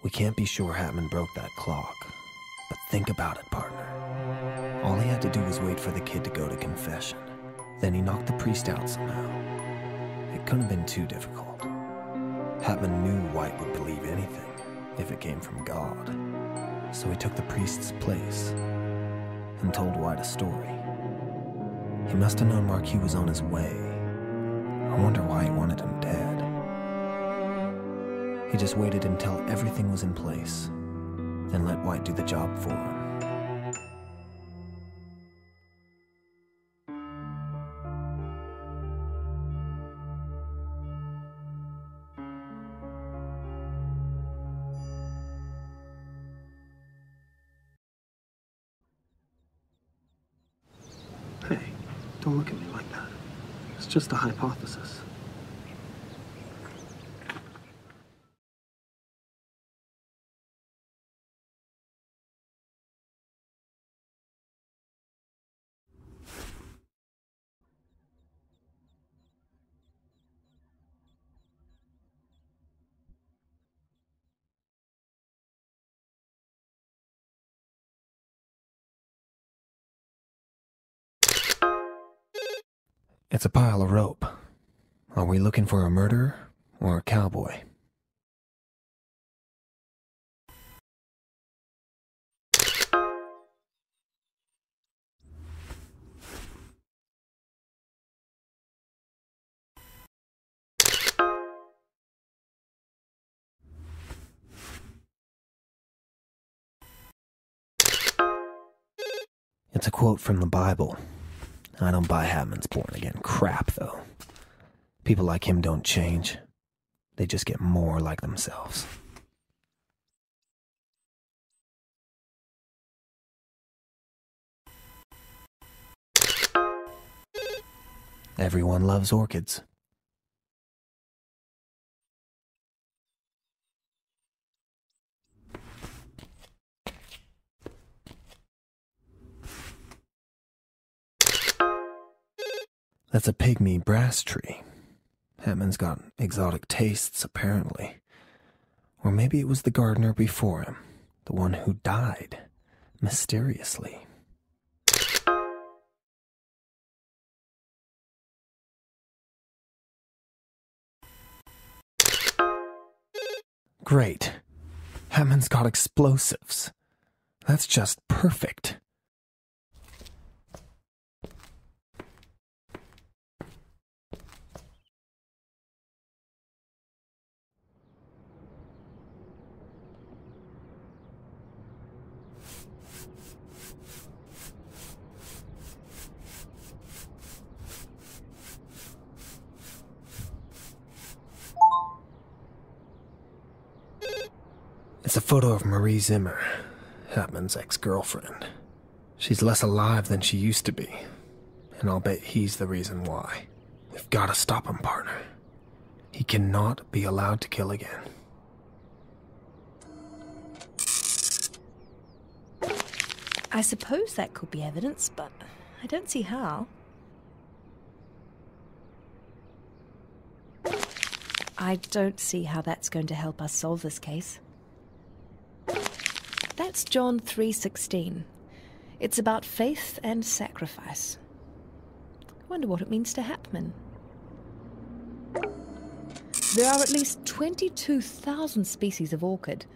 We can't be sure Hatman broke that clock, but think about it, partner. All he had to do was wait for the kid to go to confession. Then he knocked the priest out somehow. It couldn't have been too difficult. Hatman knew White would believe anything if it came from God. So he took the priest's place and told White a story. He must have known Marquis was on his way. I wonder why he wanted him dead. He just waited until everything was in place, then let White do the job for him. Hey, don't look at me like that. It's just a hypothesis. It's a pile of rope. Are we looking for a murderer or a cowboy? It's a quote from the Bible. I don't buy Hatman's born-again crap, though. People like him don't change. They just get more like themselves. Everyone loves orchids. That's a pygmy brass tree. Hatman's got exotic tastes, apparently. Or maybe it was the gardener before him, the one who died, mysteriously. Great. Hatman's got explosives. That's just perfect. It's a photo of Marie Zimmer, Hatman's ex-girlfriend. She's less alive than she used to be, and I'll bet he's the reason why. We've got to stop him, partner. He cannot be allowed to kill again. I suppose that could be evidence, but I don't see how. I don't see how that's going to help us solve this case. That's John 3:16. It's about faith and sacrifice. I wonder what it means to Hatman. There are at least 22,000 species of orchid.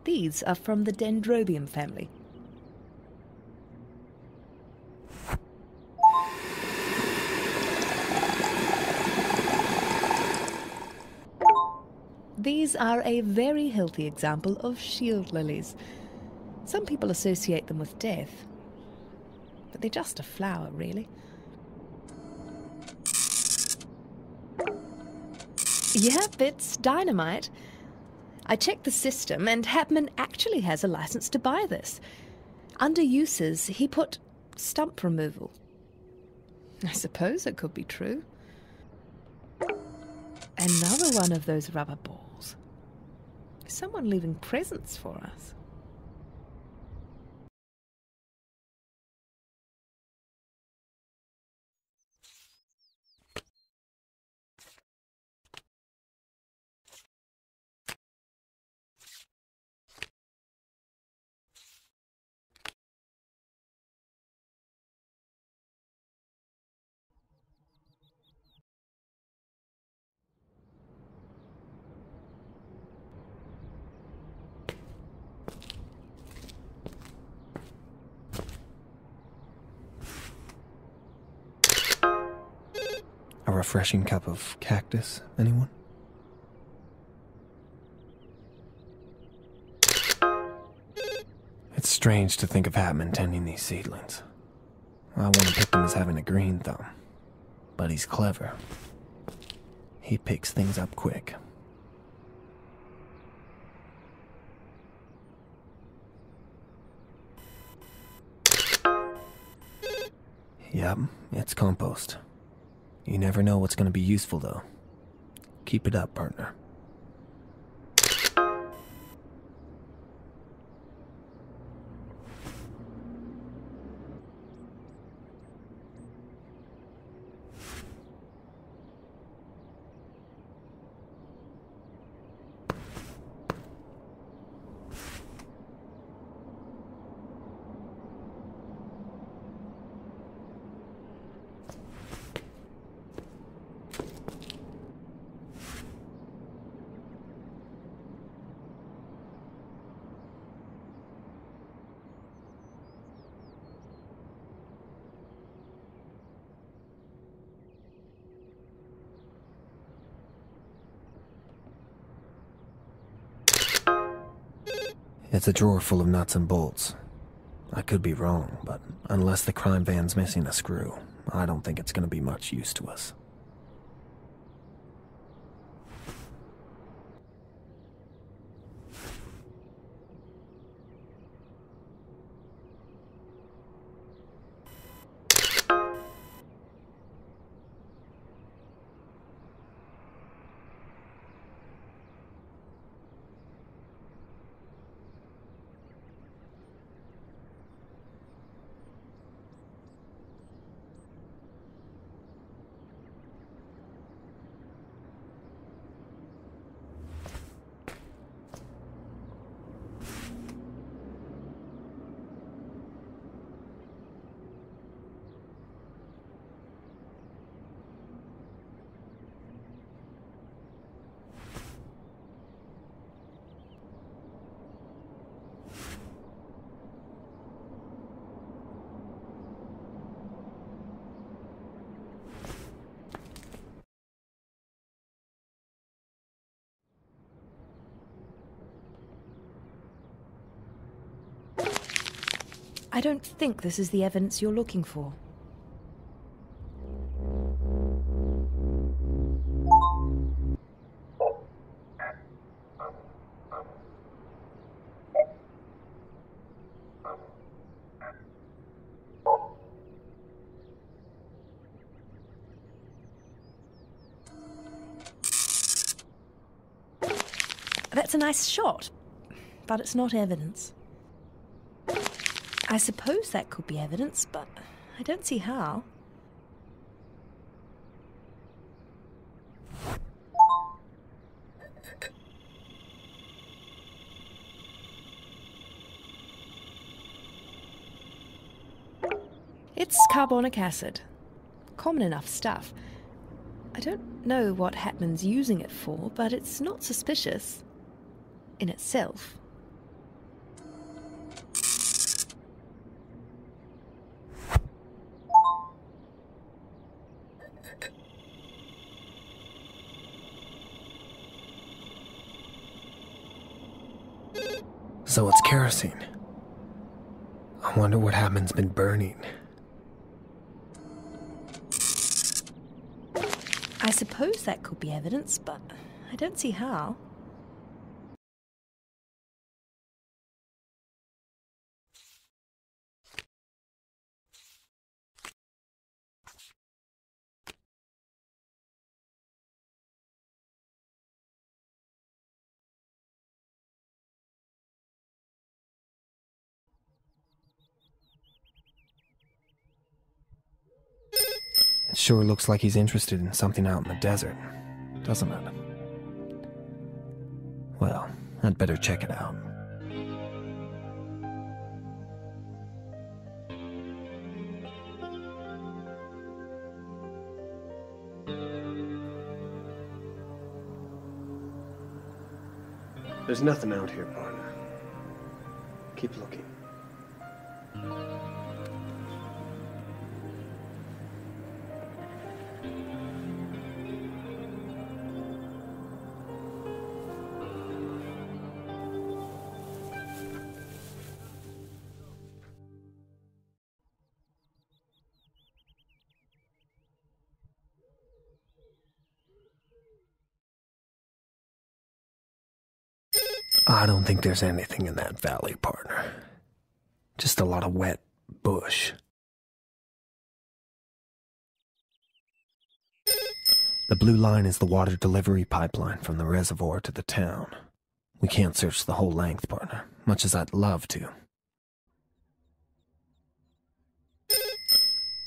These are from the Dendrobium family. These are a very healthy example of shield lilies. Some people associate them with death, but they're just a flower, really. Yep, it's dynamite. I checked the system, and Hatman actually has a license to buy this. Under uses, he put stump removal. I suppose it could be true. Another one of those rubber balls. Is someone leaving presents for us? refreshing cup of cactus, anyone? It's strange to think of Hatman tending these seedlings. I wouldn't pick him as having a green thumb, but he's clever. He picks things up quick. Yep, it's compost. You never know what's going to be useful, though. Keep it up, partner. It's a drawer full of nuts and bolts. I could be wrong, but unless the crime van's missing a screw, I don't think it's going to be much use to us. I don't think this is the evidence you're looking for. That's a nice shot, but it's not evidence. I suppose that could be evidence, but I don't see how. It's carbonic acid. Common enough stuff. I don't know what Hatman's using it for, but it's not suspicious in itself. So it's kerosene. I wonder what Hatman's been burning. I suppose that could be evidence, but I don't see how. It sure looks like he's interested in something out in the desert, doesn't it? Well, I'd better check it out. There's nothing out here, partner. Keep looking. I don't think there's anything in that valley, partner. Just a lot of wet bush. The blue line is the water delivery pipeline from the reservoir to the town. We can't search the whole length, partner, much as I'd love to.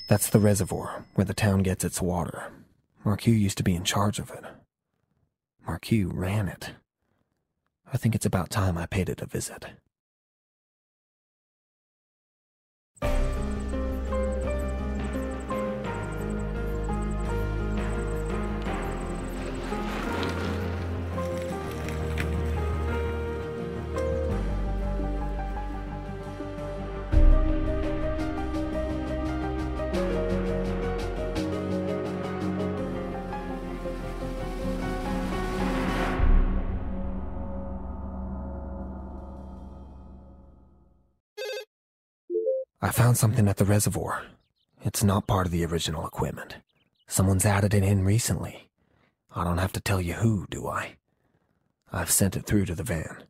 That's the reservoir, where the town gets its water. Marquis used to be in charge of it. Marquis ran it. I think it's about time I paid it a visit. I found something at the reservoir. It's not part of the original equipment. Someone's added it in recently. I don't have to tell you who, do I? I've sent it through to the van.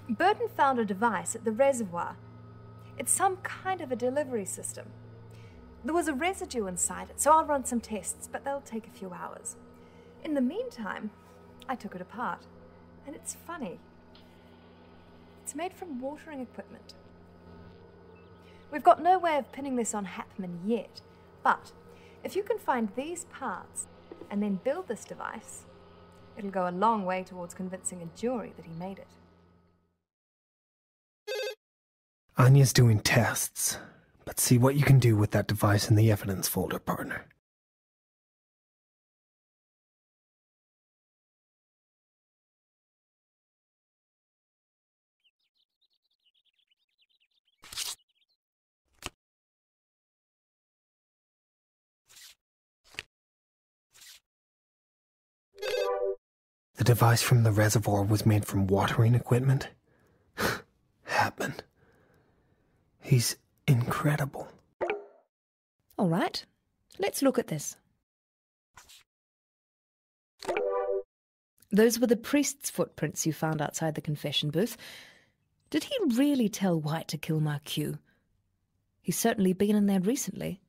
Burton found a device at the reservoir. It's some kind of a delivery system. There was a residue inside it, so I'll run some tests, but they'll take a few hours. In the meantime, I took it apart. And it's funny. It's made from watering equipment. We've got no way of pinning this on Hapman yet, but if you can find these parts and then build this device, it'll go a long way towards convincing a jury that he made it. Anya's doing tests, but see what you can do with that device in the evidence folder, partner. The device from the reservoir was made from watering equipment? Happened. He's incredible. All right, let's look at this. Those were the priest's footprints you found outside the confession booth. Did he really tell White to kill Marquis? He's certainly been in there recently.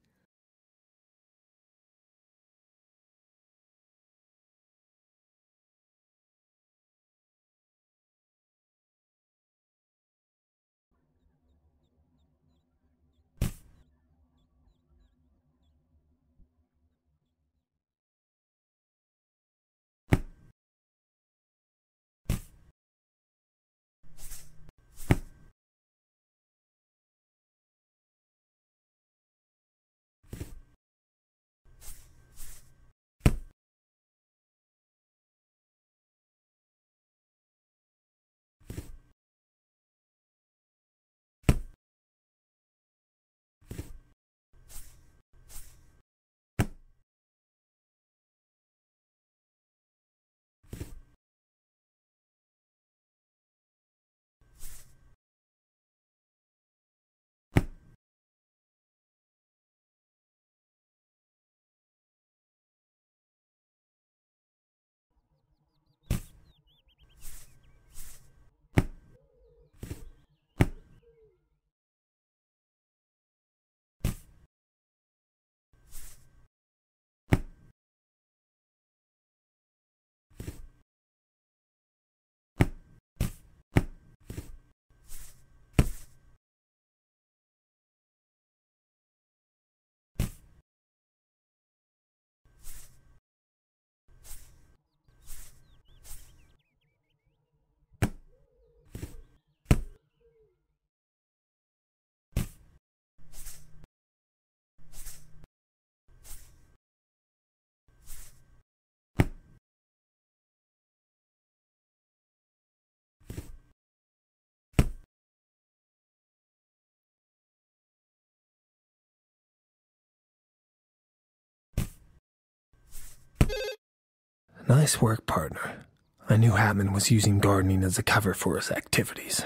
Nice work, partner. I knew Hapman was using gardening as a cover for his activities.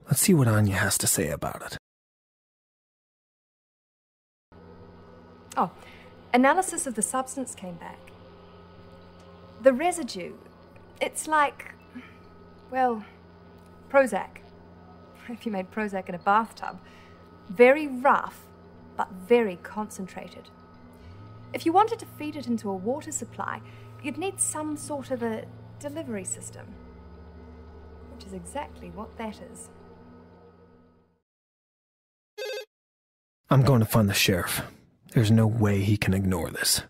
Let's see what Anya has to say about it. Oh, Analysis of the substance came back. The residue, it's like, well, Prozac. If you made Prozac in a bathtub. Very rough, but very concentrated. If you wanted to feed it into a water supply, you'd need some sort of a delivery system. Which is exactly what that is. I'm going to find the sheriff. There's no way he can ignore this.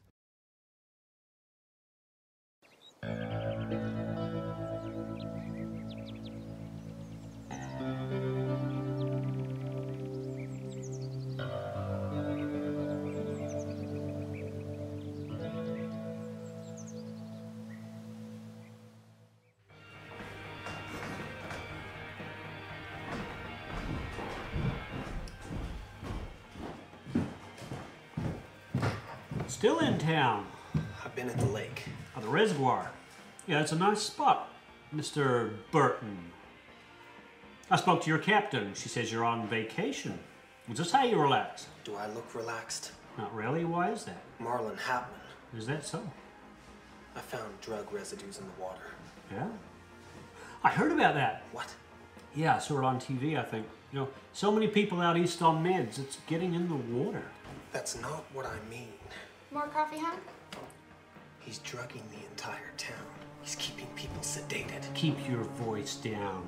Still in town. I've been at the lake. Oh, the reservoir. Yeah, it's a nice spot, Mr. Burton. I spoke to your captain. She says you're on vacation. Was this how you relax? Do I look relaxed? Not really. Why is that? Marlon Hapman. Is that so? I found drug residues in the water. Yeah? I heard about that. What? Yeah, I saw it on TV, I think. You know, so many people out east on meds, it's getting in the water. That's not what I mean. More coffee, huh? He's drugging the entire town. He's keeping people sedated. Keep your voice down.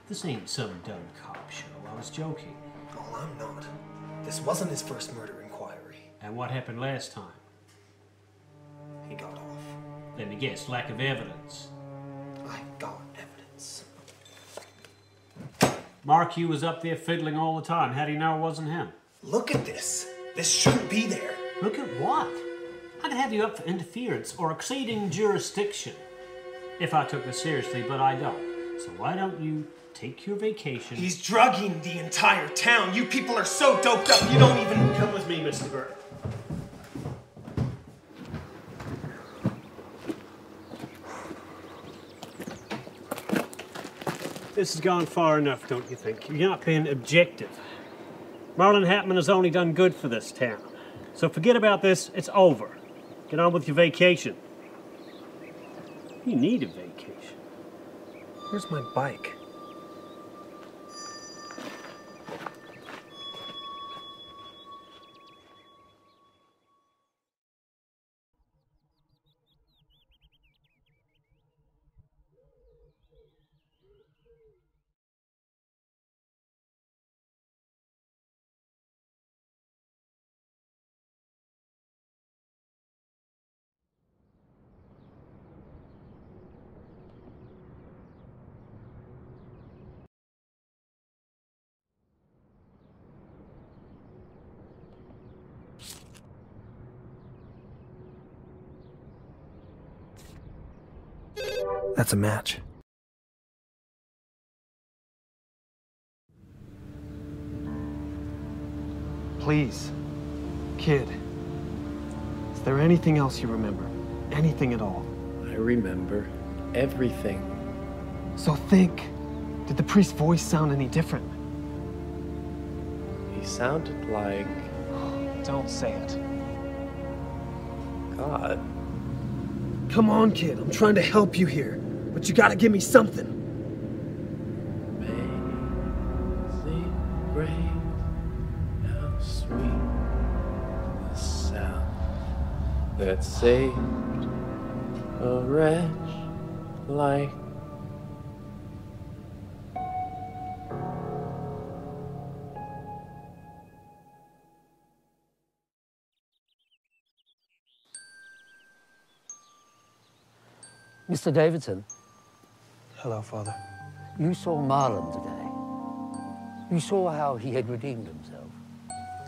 This ain't some dumb cop show. I was joking. Oh, I'm not. This wasn't his first murder inquiry. And what happened last time? He got off. Let me guess, lack of evidence. I got evidence. Mark Hugh was up there fiddling all the time. How do you know it wasn't him? Look at this. This shouldn't be there. Look at what? I could have you up for interference or exceeding jurisdiction if I took this seriously, but I don't. So why don't you take your vacation? He's drugging the entire town. You people are so doped up you don't even... Come with me, Mr. Burton. This has gone far enough, don't you think? You're not being objective. Marlon Hapman has only done good for this town. So forget about this, it's over. Get on with your vacation. You need a vacation. Where's my bike? That's a match. Please, kid, is there anything else you remember? Anything at all? I remember everything. So think. Did the priest's voice sound any different? He sounded like Don't say it. God. Come on, kid. I'm trying to help you here. But you gotta give me something. Amazing grace, how sweet the sound that saved a wretch like Mr. Davidson, Hello, Father. you saw Marlon today. You saw how he had redeemed himself.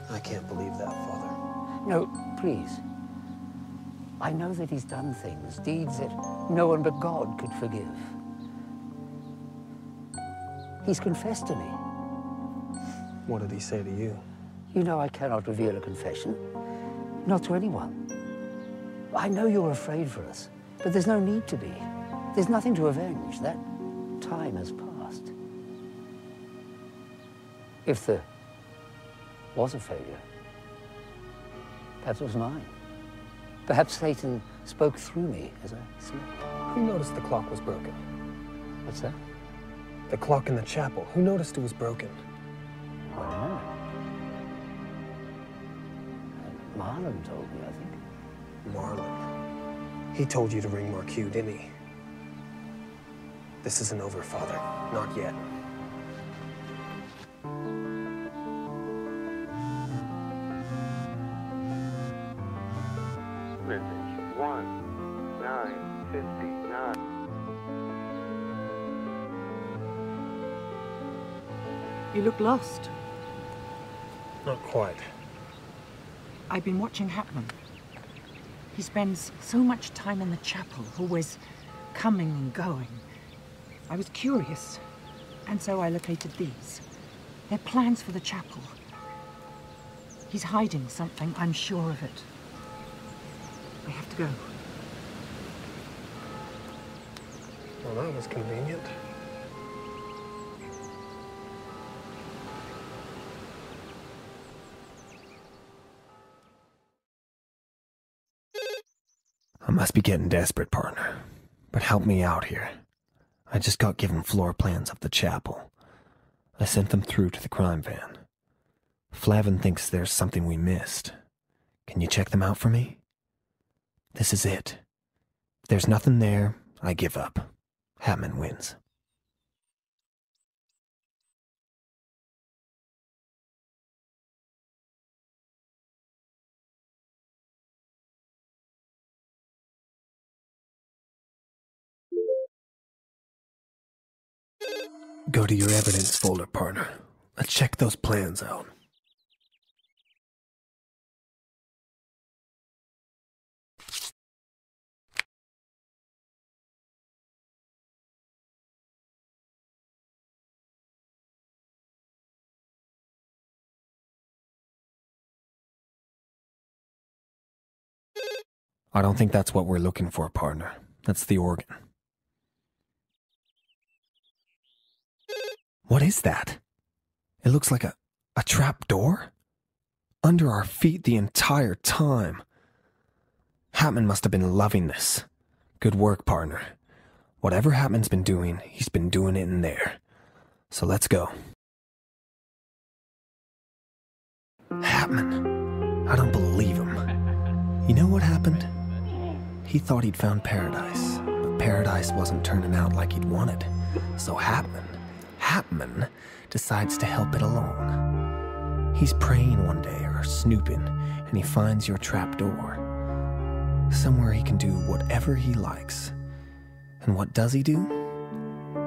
I can't believe that, Father. No, please. I know that he's done things, deeds that no one but God could forgive. He's confessed to me. What did he say to you? You know I cannot reveal a confession, not to anyone. I know you're afraid for us, but there's no need to be. There's nothing to avenge. That time has passed. If there was a failure, Perhaps it was mine. Perhaps Satan spoke through me as I slept. Who noticed the clock was broken? What's that? The clock in the chapel. Who noticed it was broken? I don't know. Marlon told me, I think. Marlon. He told you to ring Marquis, didn't he? This isn't over, Father. Not yet. Message 1959. You look lost. Not quite. I've been watching Hapman. He spends so much time in the chapel, always coming and going. I was curious, and so I located these. They're plans for the chapel. He's hiding something, I'm sure of it. I have to go. Well, that was convenient. I must be getting desperate, partner. But help me out here. I just got given floor plans of the chapel. I sent them through to the crime van. Flavin thinks there's something we missed. Can you check them out for me? This is it. If there's nothing there, I give up. Hapman wins. Go to your evidence folder, partner. Let's check those plans out. I don't think that's what we're looking for, partner. That's the organ. What is that? It looks like a trap door? Under our feet the entire time. Hapman must have been loving this. Good work, partner. Whatever Hapman's been doing, he's been doing it in there. So let's go. Hapman. I don't believe him. You know what happened? He thought he'd found paradise, but paradise wasn't turning out like he'd wanted. So Hapman decides to help it along. He's praying one day or snooping, and he finds your trap door. Somewhere he can do whatever he likes. And what does he do?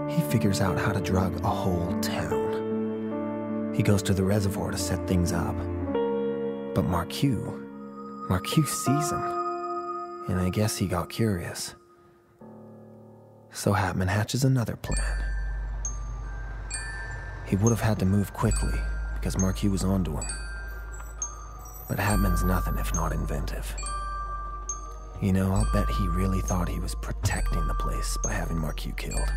He figures out how to drug a whole town. He goes to the reservoir to set things up. But Marquis sees him, and I guess he got curious. So Hapman hatches another plan. He would have had to move quickly, because Marquis was onto him. But Hapman's nothing if not inventive. You know, I'll bet he really thought he was protecting the place by having Marquis killed.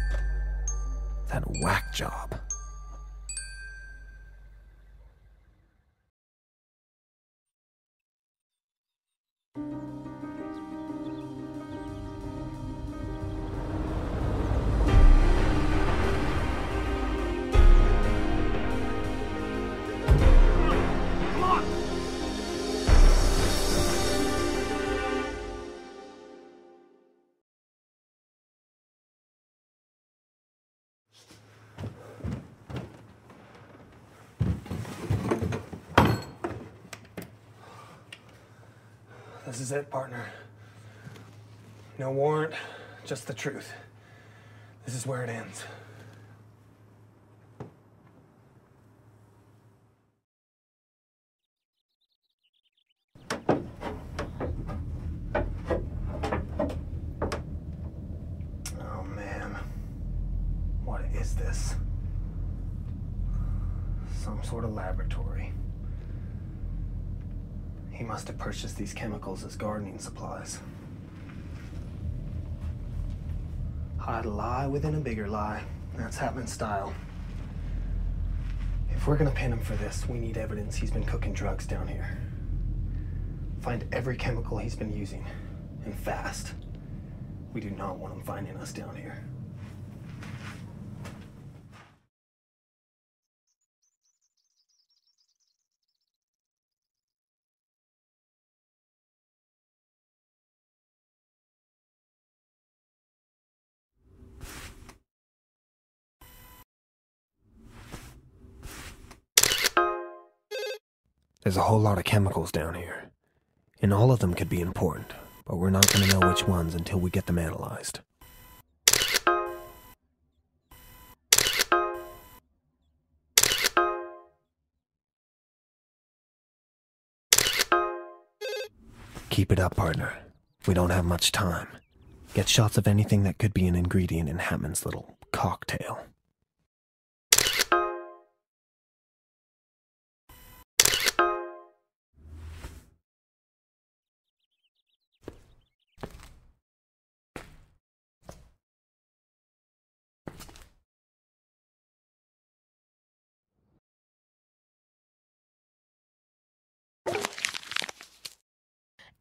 That whack job. This is it, partner. No warrant, just the truth. This is where it ends. Oh, man. What is this? Some sort of laboratory. He must have purchased these chemicals as gardening supplies. Hide a lie within a bigger lie. That's Hapman's style. If we're gonna pin him for this, we need evidence he's been cooking drugs down here. Find every chemical he's been using, and fast. We do not want him finding us down here. There's a whole lot of chemicals down here, and all of them could be important, but we're not going to know which ones until we get them analyzed. Keep it up, partner. We don't have much time. Get shots of anything that could be an ingredient in Hatman's little cocktail.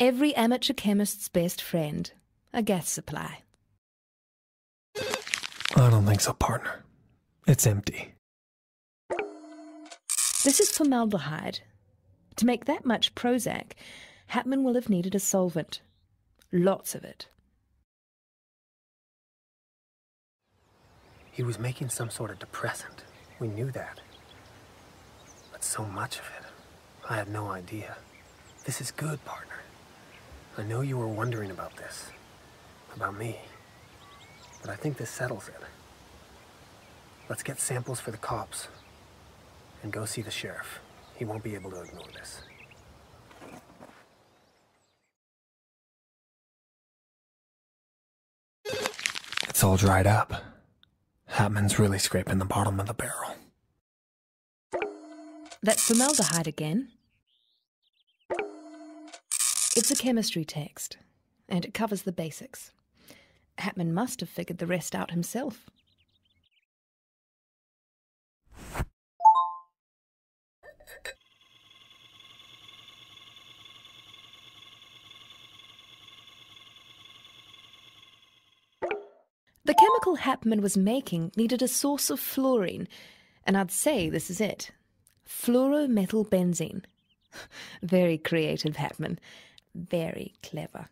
Every amateur chemist's best friend, a gas supply. I don't think so, partner. It's empty. This is formaldehyde. To make that much Prozac, Hatman will have needed a solvent. Lots of it. He was making some sort of depressant. We knew that. But so much of it, I had no idea. This is good, partner. I know you were wondering about this. About me. But I think this settles it. Let's get samples for the cops. And go see the sheriff. He won't be able to ignore this. It's all dried up. Hatman's really scraping the bottom of the barrel. That's formaldehyde again. It's a chemistry text, and it covers the basics. Hatman must have figured the rest out himself. The chemical Hatman was making needed a source of fluorine, and I'd say this is it. Fluoromethylbenzene. Very creative, Hatman. Very clever.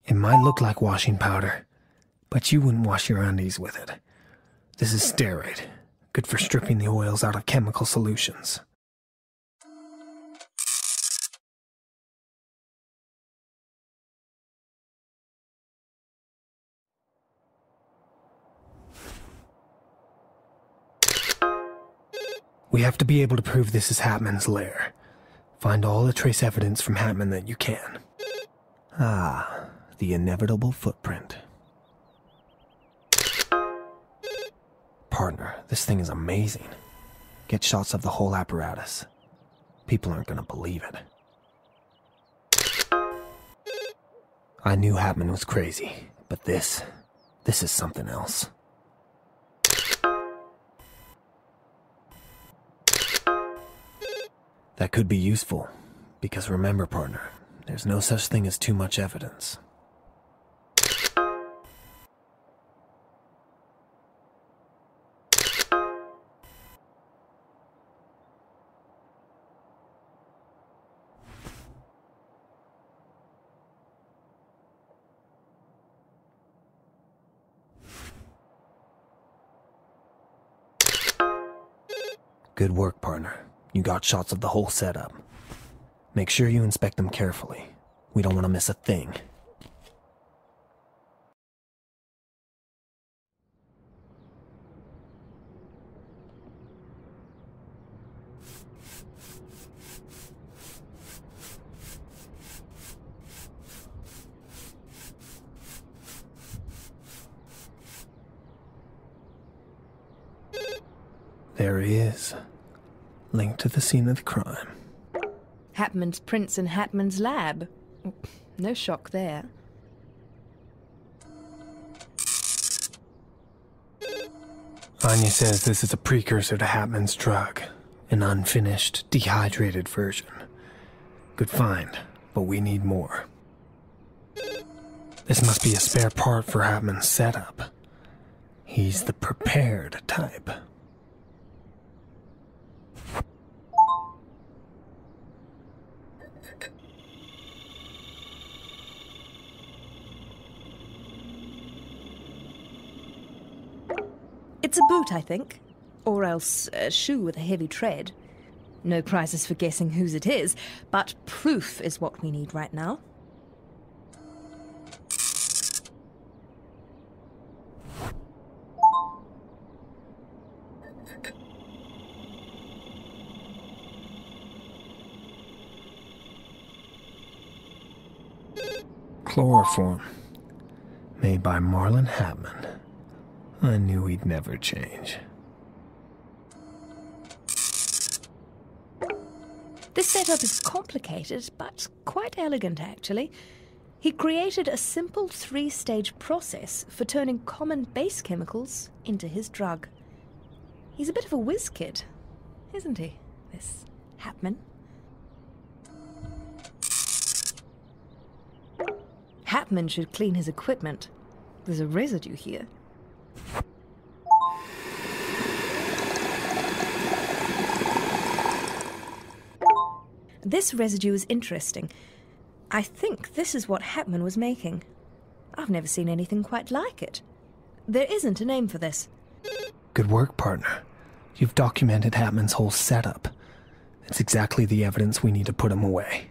It might look like washing powder, but you wouldn't wash your undies with it. This is stearate, good for stripping the oils out of chemical solutions. We have to be able to prove this is Hatman's lair. Find all the trace evidence from Hatman that you can. Ah, the inevitable footprint. Partner, this thing is amazing. Get shots of the whole apparatus. People aren't gonna believe it. I knew Hatman was crazy, but this is something else. That could be useful, because remember, partner, there's no such thing as too much evidence. Good work, partner. You got shots of the whole setup. Make sure you inspect them carefully. We don't want to miss a thing. There he is. Linked to the scene of the crime. Hapman's prints in Hapman's lab. No shock there. Anya says this is a precursor to Hapman's drug, an unfinished, dehydrated version. Good find, but we need more. This must be a spare part for Hapman's setup. He's the prepared type. It's a boot, I think. Or else a shoe with a heavy tread. No prizes for guessing whose it is, but proof is what we need right now. Chloroform. Made by Marlon Hapman. I knew he'd never change. This setup is complicated, but quite elegant, actually. He created a simple 3-stage process for turning common base chemicals into his drug. He's a bit of a whiz kid, isn't he, this Hapman? Hapman should clean his equipment. There's a residue here. This residue is interesting. I think this is what Hapman was making. I've never seen anything quite like it. There isn't a name for this. Good work, partner. You've documented Hapman's whole setup. It's exactly the evidence we need to put him away.